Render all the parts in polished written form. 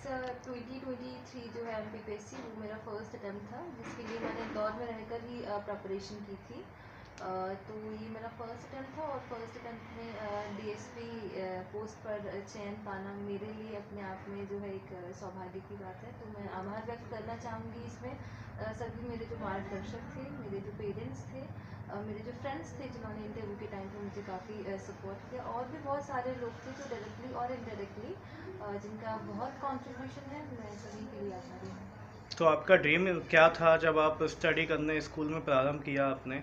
2023 जो है MPPSC वो मेरा फर्स्ट अटैम्प्ट था, जिसके लिए मैंने इंदौर में रहकर ही प्रिपरेशन की थी। तो ये मेरा फर्स्ट अटैम्प्ट था और फर्स्ट अटैम्प्ट में DSP पोस्ट पर चयन पाना मेरे लिए अपने आप में जो है एक सौभाग्य की बात है। तो मैं आभार व्यक्त करना चाहूँगी इसमें सभी मेरे जो मार्गदर्शक थे, मेरे जो पेरेंट्स थे, मेरे जो फ्रेंड्स थे जिन्होंने इंटरव्यू के टाइम पे मुझे काफ़ी सपोर्ट किया, और भी बहुत सारे लोग थे जो डायरेक्टली और इनडायरेक्टली जिनका बहुत कंट्रीब्यूशन है। मैं सभी के लिए आभारी हूँ। तो आपका ड्रीम क्या था जब आप स्टडी करने स्कूल में प्रारंभ किया आपने?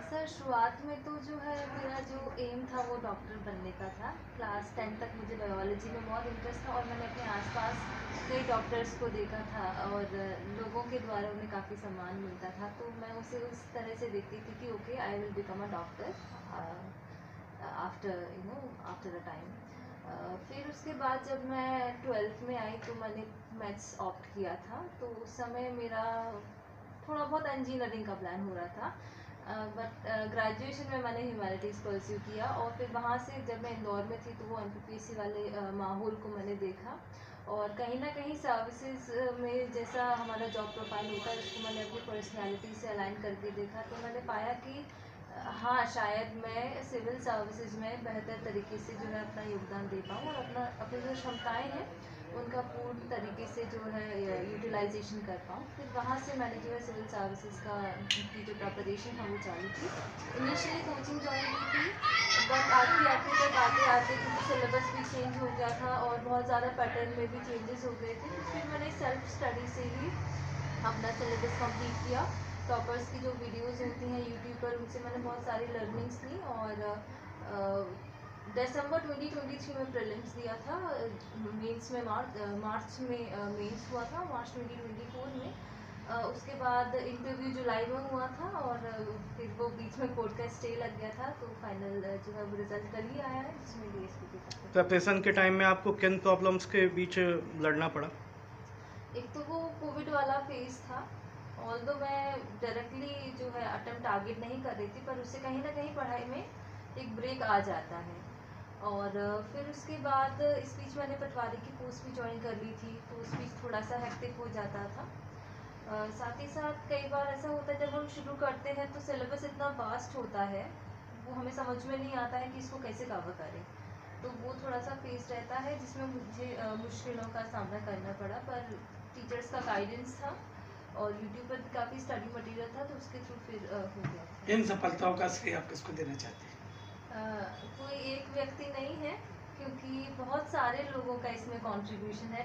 सर शुरुआत में तो जो है मेरा जो एम था वो डॉक्टर बनने का था। क्लास 10 तक मुझे बायोलॉजी में बहुत इंटरेस्ट था और मैंने अपने आसपास कई डॉक्टर्स को देखा था और लोगों के द्वारा उन्हें काफ़ी सम्मान मिलता था, तो मैं उसे उस तरह से देखती थी कि okay I will become a doctor after a time. फिर उसके बाद जब मैं 12th में आई तो मैंने मैथ्स ऑप्ट किया था। तो उस समय मेरा थोड़ा बहुत इंजीनियरिंग का प्लान हो रहा था, बट ग्रेजुएशन में मैंने ह्यूमैनिटीज़ परस्यू किया, और फिर वहाँ से जब मैं इंदौर में थी तो वो MPPSC वाले माहौल को मैंने देखा, और कहीं ना कहीं सर्विसेज में जैसा हमारा जॉब प्रोफाइल होता है उसको मैंने अपनी पर्सनालिटी से अलाइन करके देखा, तो मैंने पाया कि हाँ शायद मैं सिविल सर्विसेज में बेहतर तरीके से जो है अपना योगदान दे पाऊँ और अपनी जो क्षमताएँ हैं उनका पूर्ण तरीके से जो है यूटिलाइजेशन कर पाऊँ। फिर वहाँ से मैंने जो है सिविल सर्विसेज की जो प्रिपरेशन था वो चालू की। इनिशियली कोचिंग ज्वाइन की थी, बट आखिरी आखिरी तक आते आते क्योंकि सिलेबस भी चेंज हो गया था और बहुत ज़्यादा पैटर्न में भी चेंजेस हो गए थे, तो फिर मैंने सेल्फ स्टडी से ही अपना सिलेबस कंप्लीट किया। टॉपर्स की जो वीडियोस होती हैं यूट्यूब पर उनसे मैंने बहुत सारी लर्निंग्स ली, और दिसंबर 2023 में प्रीलिम्स दिया था। मेंस में मार्च में मेंस हुआ था, मार्च 2024 में। उसके बाद इंटरव्यू जुलाई में हुआ था, और फिर वो बीच में कोर्ट का स्टे लग गया था, तो फाइनल जो है वो रिजल्ट कल ही आया है जिसमें DSP के साथ। प्रिपरेशन के टाइम में आपको किन प्रॉब्लम्स के बीच लड़ना पड़ा? एक तो वो कोविड वाला फेज था, ऑल्दो मैं डायरेक्टली जो है अटेम्प्ट टारगेट नहीं कर रही थी, पर उससे कहीं ना कहीं पढ़ाई में एक ब्रेक आ जाता है। और फिर उसके बाद इस बीच मैंने पटवारी की पोस्ट भी ज्वाइन कर ली थी, तो उस बीच थोड़ा सा हेक्टिक हो जाता था। साथ ही साथ कई बार ऐसा होता है जब हम शुरू करते हैं तो सिलेबस इतना वास्ट होता है, वो हमें समझ में नहीं आता है कि इसको कैसे कवर करें, तो वो थोड़ा सा फेस रहता है जिसमें मुझे मुश्किलों का सामना करना पड़ा, पर टीचर्स का गाइडेंस था और यूट्यूब पर भी काफ़ी स्टडी मटेरियल था, तो उसके थ्रू फिर हो गया था। इन सफलताओं का श्रेय आप किसको देना चाहते हैं? कोई एक व्यक्ति नहीं है, क्योंकि बहुत सारे लोगों का इसमें कंट्रीब्यूशन है।